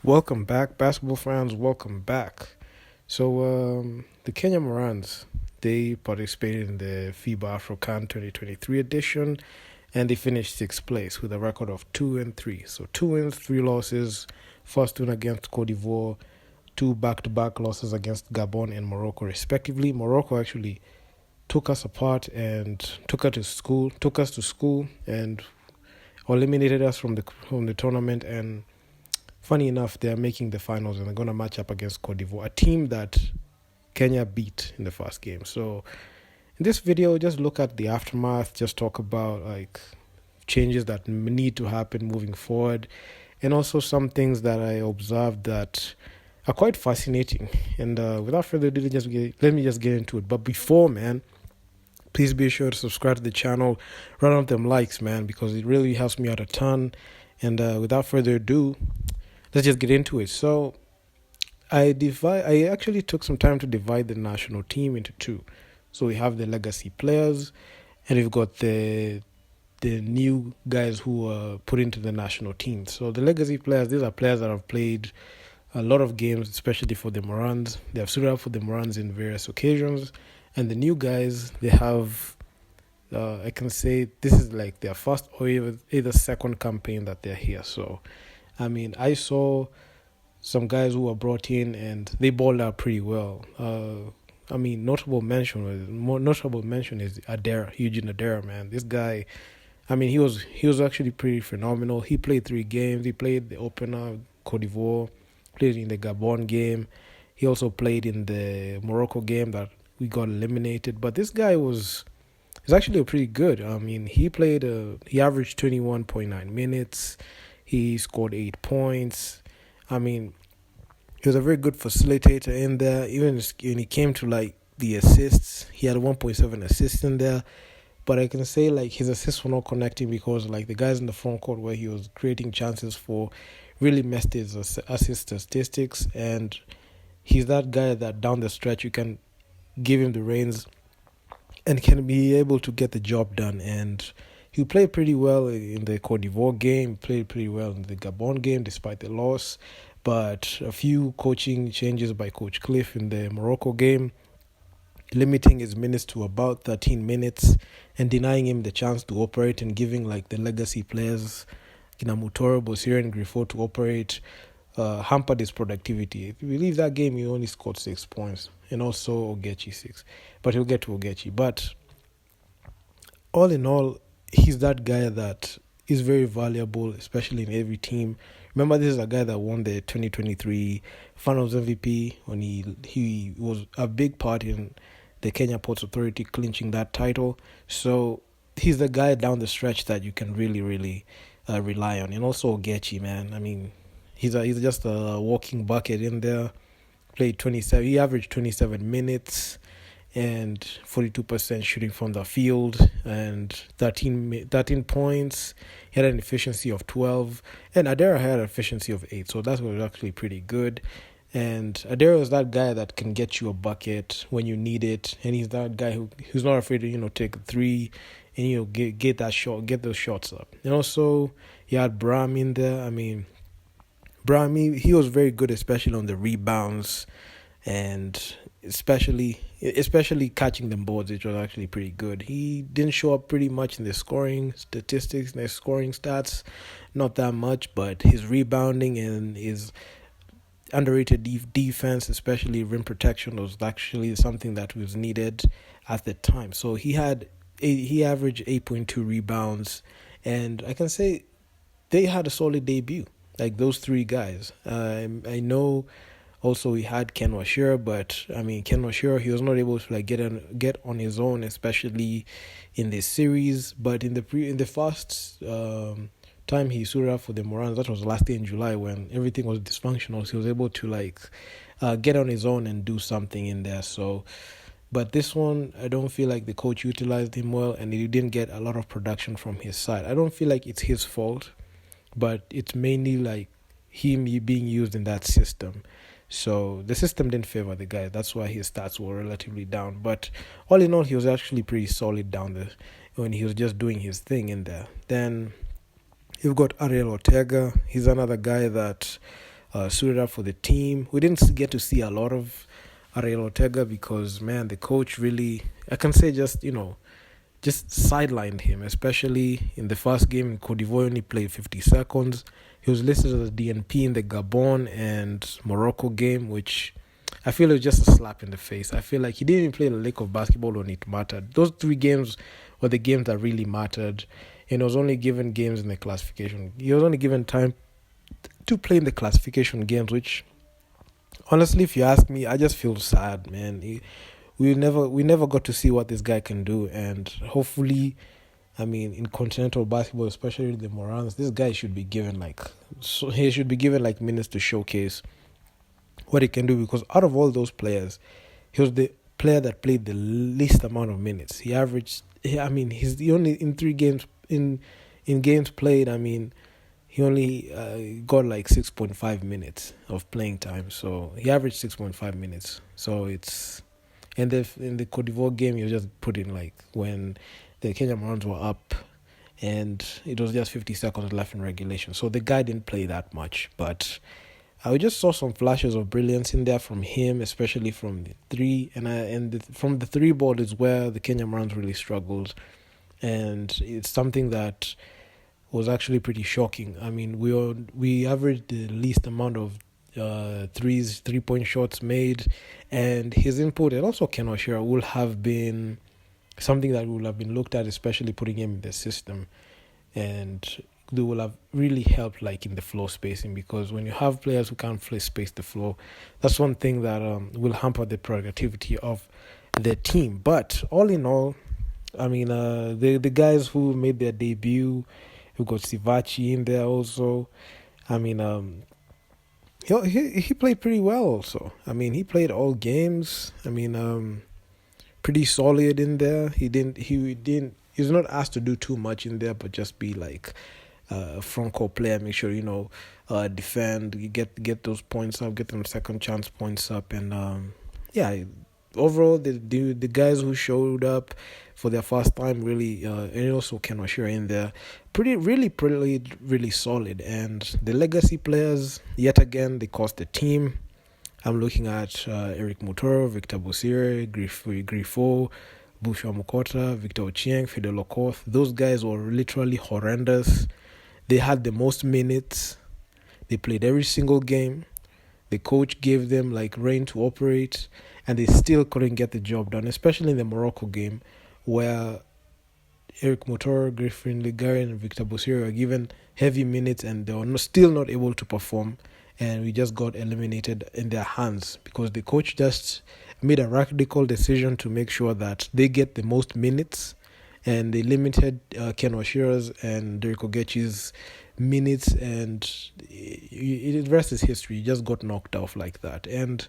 Welcome back, basketball fans. Welcome back. The Kenya Morans, they participated in the FIBA Afrocan 2023 edition, and they finished sixth place with a record of 2-3. So 2 wins, 3 losses. First win against Cote d'Ivoire, two back-to-back losses against Gabon and Morocco, respectively. Morocco actually took us apart and took us to school, and eliminated us from the tournament. And funny enough, they are making the finals and they're going to match up against Cote d'Ivoire, a team that Kenya beat in the first game. So in this video, just look at the aftermath, just talk about like changes that need to happen moving forward, and also some things that I observed that are quite fascinating. And without further ado, let me just get into it. But before, man, please be sure to subscribe to the channel, run up them likes, man, because it really helps me out a ton. And without further ado, let's just get into it. So I actually took some time to divide the national team into two. So we have the legacy players, and we've got the new guys who are put into the national team. So the legacy players, these are players that have played a lot of games, especially for the Morans. They have stood up for the Morans in various occasions. And the new guys, they have, I can say, this is like their first or either second campaign that they're here. So, I mean, I saw some guys who were brought in and they balled out pretty well. Notable mention is Adera, Eugene Adera, man. This guy, I mean, he was actually pretty phenomenal. He played 3 games. He played the opener, Cote d'Ivoire, played in the Gabon game. He also played in the Morocco game that we got eliminated. But this guy is actually pretty good. I mean, he averaged 21.9 minutes. He scored 8 points. I mean, he was a very good facilitator in there. Even when it came to like the assists, he had 1.7 assists in there. But I can say like his assists were not connecting because like the guys in the front court where he was creating chances for really messed his assist statistics. And he's that guy that down the stretch you can give him the reins and can be able to get the job done. And he played pretty well in the Cote d'Ivoire game, played pretty well in the Gabon game despite the loss. But a few coaching changes by Coach Cliff in the Morocco game, limiting his minutes to about 13 minutes and denying him the chance to operate and giving like the legacy players, Kinamutoro, Bosir and Griffo to operate, hampered his productivity. If you believe that game, he only scored 6 points and also Ogechi 6. But he'll get to Ogechi. But all in all, he's that guy that is very valuable, especially in every team. Remember, this is a guy that won the 2023 Finals MVP when he was a big part in the Kenya Ports Authority clinching that title. So he's the guy down the stretch that you can really, really rely on. And also Ogechi, man. I mean, he's just a walking bucket in there. Played 27. He averaged 27 minutes and 42% shooting from the field and 13 points. He had an efficiency of 12, and Adera had an efficiency of 8, so that was actually pretty good. And Adera is that guy that can get you a bucket when you need it, and he's that guy who's not afraid to take a 3 and get that shot, get those shots up. And also you had Bram in there. I mean, Bram, he was very good, especially on the rebounds and especially catching them boards, which was actually pretty good. He didn't show up pretty much in the scoring statistics, the scoring stats, not that much, but his rebounding and his underrated defense, especially rim protection, was actually something that was needed at the time. So he averaged 8.2 rebounds, and I can say they had a solid debut, like those 3 guys. I know also we had Ken Washira, but I mean Ken Washira, he was not able to like get on his own, especially in this series. But in the first time he suited up for the Morans, that was last day in July when everything was dysfunctional. So he was able to like get on his own and do something in there. So, but this one, I don't feel like the coach utilized him well, and he didn't get a lot of production from his side. I don't feel like it's his fault, but it's mainly like him being used in that system. So the system didn't favor the guy. That's why his stats were relatively down. But all in all, he was actually pretty solid down there when he was just doing his thing in there. Then you've got Ariel Ortega. He's another guy that suited up for the team. We didn't get to see a lot of Ariel Ortega because, man, the coach really, I can say just sidelined him, especially in the first game in Cote d'Ivoire. Only played 50 seconds. He was listed as a DNP in the Gabon and Morocco game, which I feel is just a slap in the face. I feel like he didn't even play the lick of basketball when it mattered. Those 3 games were the games that really mattered. And he was only given games in the classification. He was only given time to play in the classification games, which, honestly, if you ask me, I just feel sad, man. We never got to see what this guy can do, and hopefully, I mean, in continental basketball, especially the Morans, this guy should be given minutes to showcase what he can do, because out of all those players, he was the player that played the least amount of minutes. He averaged, he's the only in 3 games in games played. I mean, he only got like 6.5 minutes of playing time, so he averaged 6.5 minutes. So it's in the Cote d'Ivoire game, you just put in like when the Kenya Morans were up, and it was just 50 seconds left in regulation. So the guy didn't play that much, but I just saw some flashes of brilliance in there from him, especially from the 3, from the 3 ball is where the Kenya Morans really struggled, and it's something that was actually pretty shocking. I mean, we averaged the least amount of 3-point shots made, and his input, and also Ken Oshira, will have been something that would have been looked at, especially putting him in the system, and they will have really helped like in the floor spacing, because when you have players who can't space the floor, that's one thing that will hamper the productivity of the team. But all in all, I mean, the guys who made their debut, we got Sivachi in there also. I mean, he played pretty well also. I mean, he played all games. I mean, pretty solid in there. He's not asked to do too much in there, but just be like a front court player. Make sure defend. You get those points up, get them second chance points up, and overall, the guys who showed up for their first time really, and also Ken Oshira in there, really solid. And the legacy players, yet again, they cost the team. I'm looking at Eric Mutoro, Victor Bosire, Grifo, Bushwa Mukota, Victor Ochieng, Fidel Okoth. Those guys were literally horrendous. They had the most minutes. They played every single game. The coach gave them like reign to operate, and they still couldn't get the job done, especially in the Morocco game, where Eric Motor, Griffin Ligari, and Victor Bosiri were given heavy minutes, and they were still not able to perform, and we just got eliminated in their hands because the coach just made a radical decision to make sure that they get the most minutes, and they limited Ken Oshira's and Derek Ogechi's minutes, and the rest is history. He just got knocked off like that. And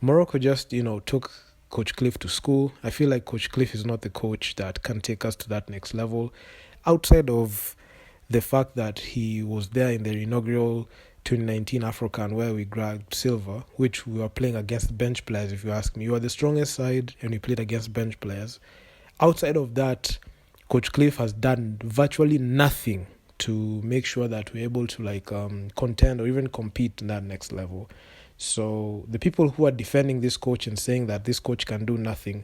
Morocco just, took Coach Cliff to school. I feel like Coach Cliff is not the coach that can take us to that next level, outside of the fact that he was there in the inaugural 2019 Afrocan where we grabbed silver, which we were playing against bench players, if you ask me. You are the strongest side and we played against bench players. Outside of that, Coach Cliff has done virtually nothing to make sure that we're able to contend or even compete in that next level. So the people who are defending this coach and saying that this coach can do nothing,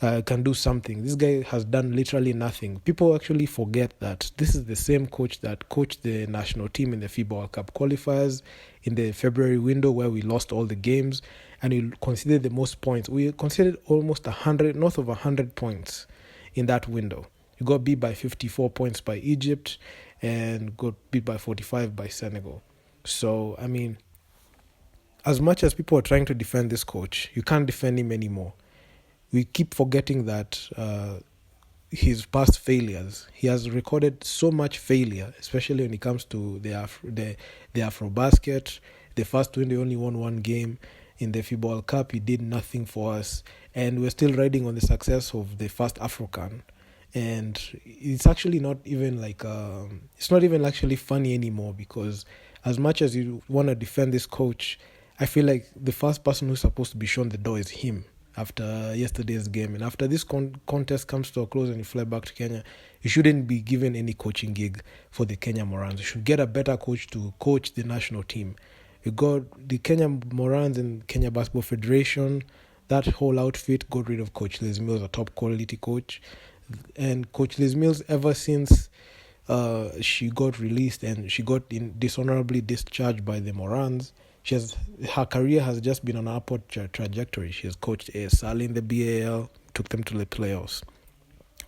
can do something, this guy has done literally nothing. People actually forget that this is the same coach that coached the national team in the FIBA World Cup qualifiers in the February window where we lost all the games, and we conceded the most points. We conceded almost 100, north of 100 points in that window. You got beat by 54 points by Egypt and got beat by 45 by Senegal. So, I mean, as much as people are trying to defend this coach, you can't defend him anymore. We keep forgetting that his past failures, he has recorded so much failure, especially when it comes to the Afrobasket. The first when they only won one game in the FIBA World Cup, he did nothing for us, and we're still riding on the success of the first Afrocan. And it's actually not even it's not even actually funny anymore, because as much as you want to defend this coach, I feel like the first person who's supposed to be shown the door is him after yesterday's game. And after this contest comes to a close and you fly back to Kenya, you shouldn't be given any coaching gig for the Kenya Morans. You should get a better coach to coach the national team, We got the Kenya Morans and Kenya Basketball Federation. That whole outfit got rid of Coach Liz Mills, a top quality coach. And Coach Liz Mills, ever since she got released and she got dishonorably discharged by the Morans, her career has just been on an upward trajectory. She has coached ASL in the BAL, took them to the playoffs.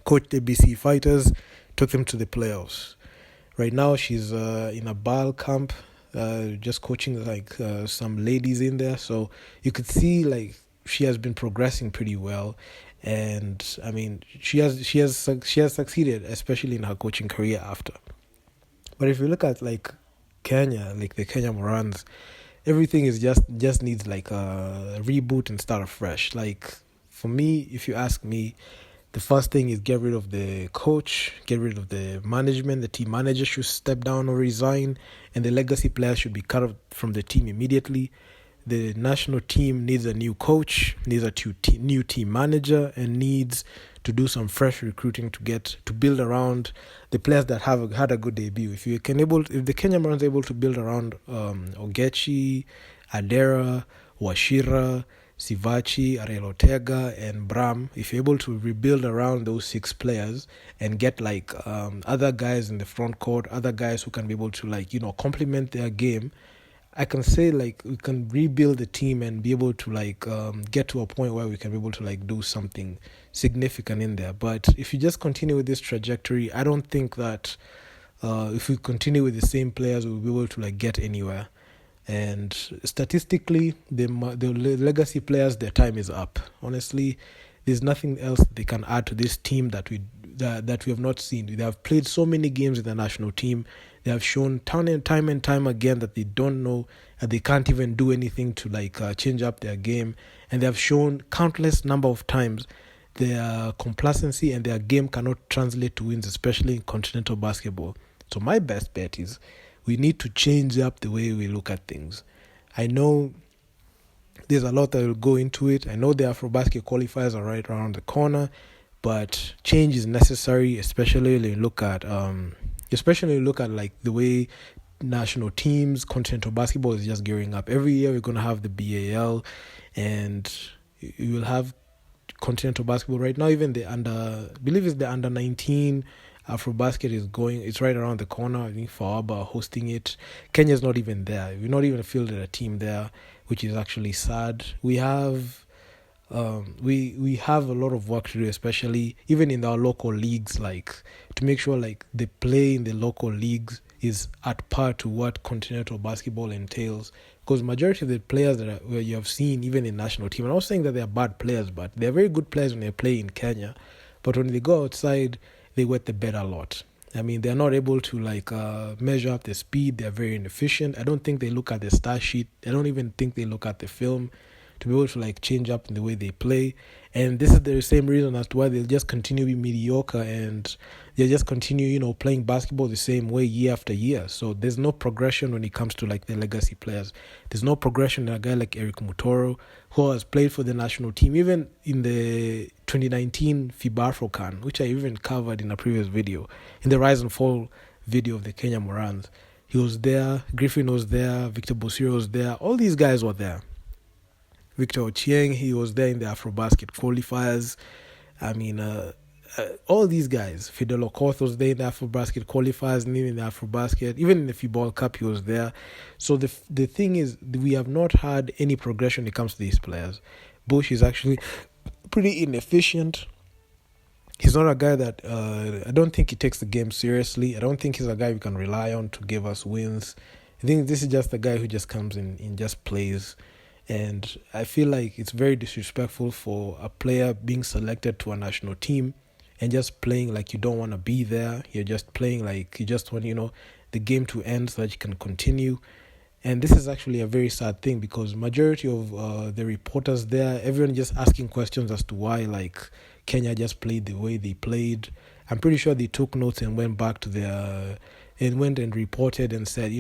Coached the BC Fighters, took them to the playoffs. Right now, she's in a BAL camp, just coaching some ladies in there. So you could see she has been progressing pretty well, and I mean she has succeeded, especially in her coaching career after. But if you look at Kenya, the Kenya Morans, everything is just needs a reboot and start afresh. For me, if you ask me, the first thing is get rid of the coach, get rid of the management. The team manager should step down or resign, and the legacy players should be cut from the team immediately. The national team needs a new coach, needs a new team manager, and needs to do some fresh recruiting to build around the players that have had a good debut. If the Kenya Morans are able to build around Ogechi, Adera, Washira, Sivachi, Ariel Ortega, and Bram, if you're able to rebuild around those 6 players and get other guys in the front court, other guys who can be able to complement their game, I can say we can rebuild the team and be able to get to a point where we can be able to do something significant in there. But if you just continue with this trajectory, I don't think that if we continue with the same players, we'll be able to get anywhere. And statistically, the legacy players, their time is up. Honestly, there's nothing else they can add to this team that we have not seen. They have played so many games with the national team. They have shown time and time again that they don't know, and they can't even do anything to change up their game. And they have shown countless number of times their complacency and their game cannot translate to wins, especially in continental basketball. So my best bet is we need to change up the way we look at things. I know there's a lot that will go into it. I know the AfroBasket qualifiers are right around the corner, but change is necessary, especially when you look at the way national teams, continental basketball is just gearing up. Every year we're going to have the BAL, and you will have continental basketball. Right now, even the under 19 AfroBasket is going. It's right around the corner. I think FIBA are hosting it. Kenya's not even there. We're not even fielded a team there, which is actually sad. We have we have a lot of work to do, especially even in our local leagues, to make sure the play in the local leagues is at par to what continental basketball entails. Because majority of the players where you have seen, even in national team, I'm not saying that they're bad players, but they're very good players when they play in Kenya. But when they go outside, they wet the bed a lot. I mean, they're not able to measure up the speed. They're very inefficient. I don't think they look at the stat sheet. I don't even think they look at the film to be able to change up in the way they play. And this is the same reason as to why they'll just continue to be mediocre, and they'll just continue, playing basketball the same way year after year. So there's no progression when it comes to the legacy players. There's no progression in a guy like Eric Mutoro, who has played for the national team, even in the 2019 FIBA Afrocan, which I even covered in a previous video, in the Rise and Fall video of the Kenya Morans. He was there, Griffin was there, Victor Bosiro was there, all these guys were there. Victor Ochieng, he was there in the AfroBasket qualifiers. I mean, all these guys. Fidel Okoth was there in the AfroBasket qualifiers, and even in the AfroBasket, even in the FIBA Cup, he was there. So the thing is, we have not had any progression when it comes to these players. Bush is actually pretty inefficient. He's not a guy that, I don't think he takes the game seriously. I don't think he's a guy we can rely on to give us wins. I think this is just a guy who just comes in and just plays. And I feel like it's very disrespectful for a player being selected to a national team and just playing like you don't want to be there. You're just playing like you just want, the game to end so that you can continue. And this is actually a very sad thing, because majority of the reporters there, everyone just asking questions as to why Kenya just played the way they played. I'm pretty sure they took notes and went back to their... and went and reported and said,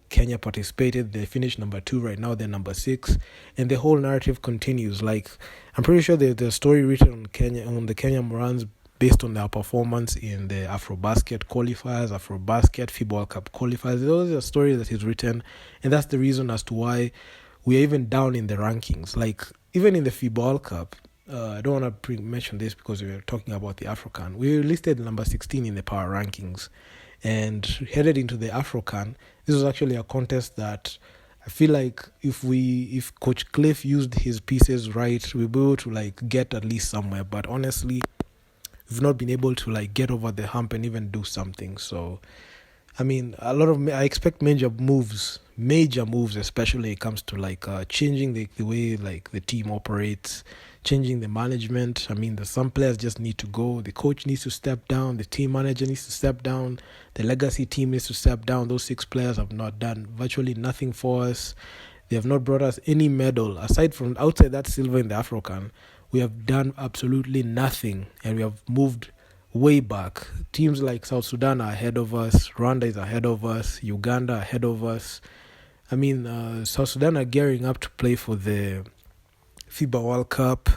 Kenya participated. They finished number 2. Right now they're number 6. And the whole narrative continues. I'm pretty sure the story written on the Kenya Morans based on their performance in the Afrobasket qualifiers, Afrobasket, FIBA World Cup qualifiers. Those are stories that he's written, and that's the reason as to why we are even down in the rankings. Like, even in the FIBA World Cup, I don't want to mention this because we were talking about the Afrocan. We were listed number 16 in the power rankings, and headed into the Afrocan. This was actually a contest that I feel like if Coach Cliff used his pieces right, we'll be able to like get at least somewhere. But honestly, we've not been able to like get over the hump and even do something. So, I mean, I expect major moves, especially when it comes to like changing the way like the team operates, changing the management. I mean, some players just need to go. The coach needs to step down. The team manager needs to step down. The legacy team needs to step down. Those 6 players have not done virtually nothing for us. They have not brought us any medal. Aside from outside that silver in the Afrocan, we have done absolutely nothing, and we have moved way back. Teams like South Sudan are ahead of us. Rwanda is ahead of us. Uganda ahead of us. I mean, South Sudan are gearing up to play for the FIBA World Cup.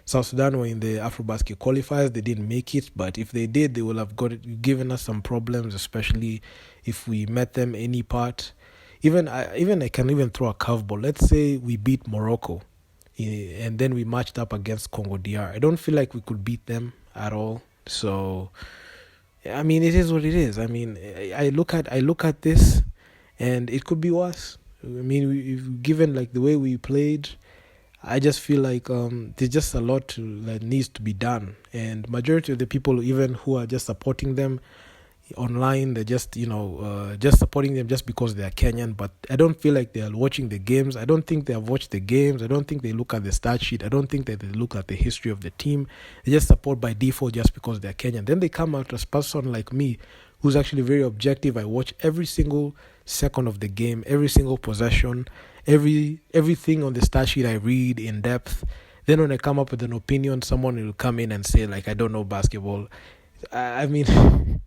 South Sudan were in the Afrobasket qualifiers. They didn't make it, but if they did, they will have given us some problems, especially if we met them any part. I can even throw a curveball. Let's say we beat Morocco, and then we matched up against Congo DR. I don't feel like we could beat them at all. So, I mean, it is what it is. I mean, I look at this, and it could be worse. I mean, given like the way we played, I just feel like there's just a lot that needs to be done, and majority of the people, even who are just supporting them online, they're just just supporting them just because they are Kenyan. But I don't feel like they are watching the games. I don't think they have watched the games. I don't think they look at the stat sheet. I don't think that they look at the history of the team. They just support by default just because they're Kenyan. Then they come out as a person like me, who's actually very objective. I watch every single second of the game, every single possession, everything on the stat sheet I read in depth. Then when I come up with an opinion, someone will come in and say like, I don't know basketball. I mean,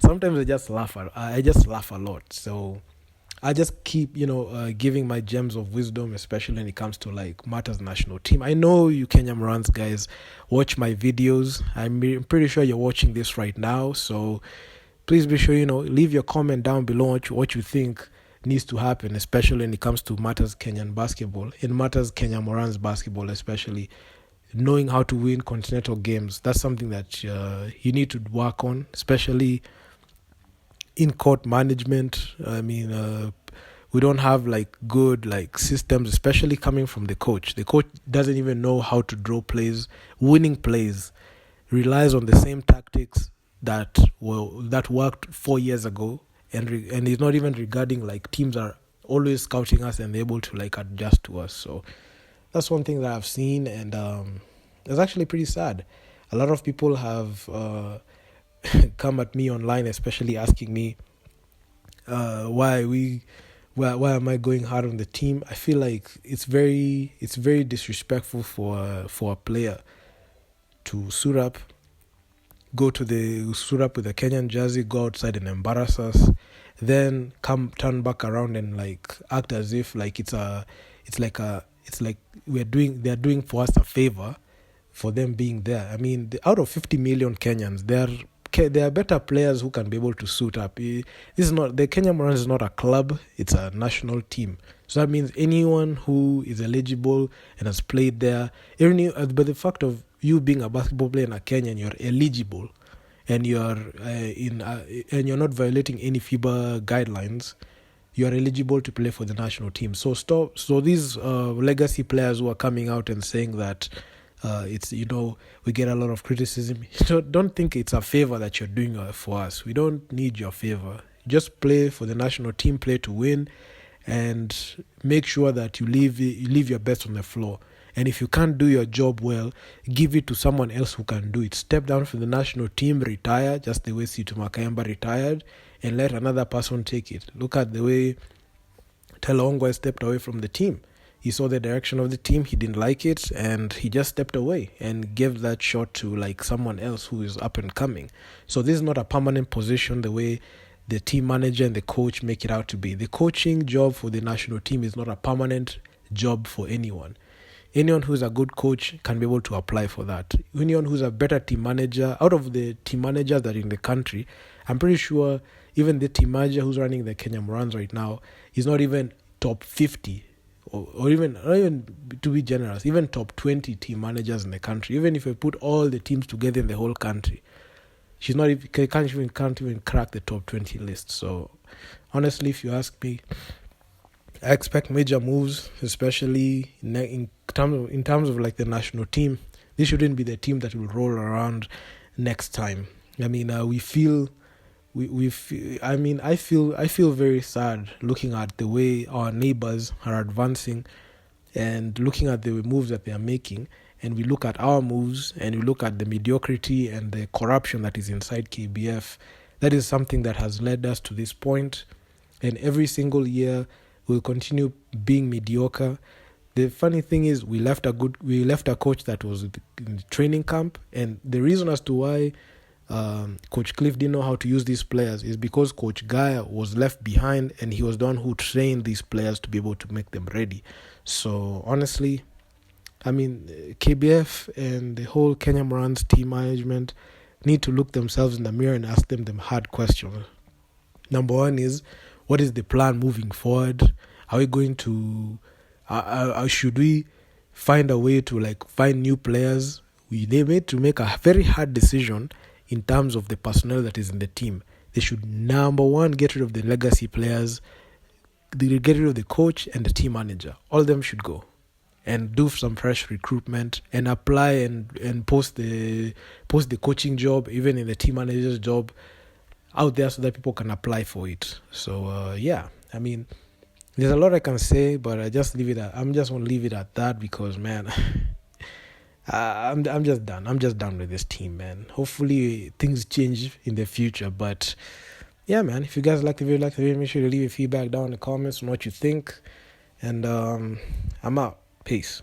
sometimes I just laugh a lot. So I just keep giving my gems of wisdom, especially when it comes to like matters national team. I know you Kenya Morans guys watch my videos. I'm pretty sure you're watching this right now. So please be sure leave your comment down below what you think needs to happen, especially when it comes to matters Kenyan basketball, in matters Kenya Morans basketball, especially knowing how to win continental games. That's something that you need to work on, especially in court management. I mean, we don't have like good like systems, especially coming from the coach. The coach doesn't even know how to draw plays, winning plays, relies on the same tactics that worked 4 years ago. And it's not even regarding like teams are always scouting us and they're able to like adjust to us. So that's one thing that I've seen, and it's actually pretty sad. A lot of people have come at me online, especially asking me why am I going hard on the team. I feel like it's very disrespectful for a player to suit up with a Kenyan jersey, go outside and embarrass us, then turn back around and like act as if like it's like they're doing for us a favor for them being there. I mean, out of 50 million Kenyans, there are better players who can be able to suit up. This is not the Kenya Morans is not a club; it's a national team. So that means anyone who is eligible and has played there, but the fact of you being a basketball player in a Kenya and you're eligible, and and you're not violating any FIBA guidelines, you are eligible to play for the national team. So these legacy players who are coming out and saying that it's we get a lot of criticism. Don't think it's a favor that you're doing for us. We don't need your favor. Just play for the national team, play to win, and make sure that you leave your best on the floor. And if you can't do your job well, give it to someone else who can do it. Step down from the national team, retire, just the way Situ Makayamba retired, and let another person take it. Look at the way Telongwe stepped away from the team. He saw the direction of the team, he didn't like it, and he just stepped away and gave that shot to like someone else who is up and coming. So this is not a permanent position the way the team manager and the coach make it out to be. The coaching job for the national team is not a permanent job for anyone. anyone who's a good coach can be able to apply for that. Anyone who's a better team manager, out of the team managers that are in the country, I'm pretty sure even the team manager who's running the Kenya Morans right now is not even top 50 or even to be generous, even top 20 team managers in the country. Even if we put all the teams together in the whole country, she's not even can't even crack the top 20 list. So honestly, if you ask me, I expect major moves, especially in terms of like the national team. This shouldn't be the team that will roll around next time. I mean, I feel very sad looking at the way our neighbors are advancing and looking at the moves that they are making, and we look at our moves and we look at the mediocrity and the corruption that is inside KBF. That is something that has led us to this point, and every single year we'll continue being mediocre. The funny thing is we left a coach that was in the training camp, and the reason as to why Coach Cliff didn't know how to use these players is because Coach Gaia was left behind, and he was the one who trained these players to be able to make them ready. So honestly, I mean, KBF and the whole Kenya Morans team management need to look themselves in the mirror and ask them hard questions. Number one is, what is the plan moving forward? Are we going to should we find a way to like find new players? They need to make a very hard decision in terms of the personnel that is in the team. They should, number one, get rid of the legacy players. They get rid of the coach and the team manager. All of them should go and do some fresh recruitment and apply and post the coaching job, even in the team manager's job, out there so that people can apply for it. So yeah, I mean, there's a lot I can say, but I'm just gonna leave it at that because, man, I'm just done. I'm just done with this team, man. Hopefully things change in the future, but yeah, man. If you guys like the video, make sure to leave your feedback down in the comments on what you think, and I'm out. Peace.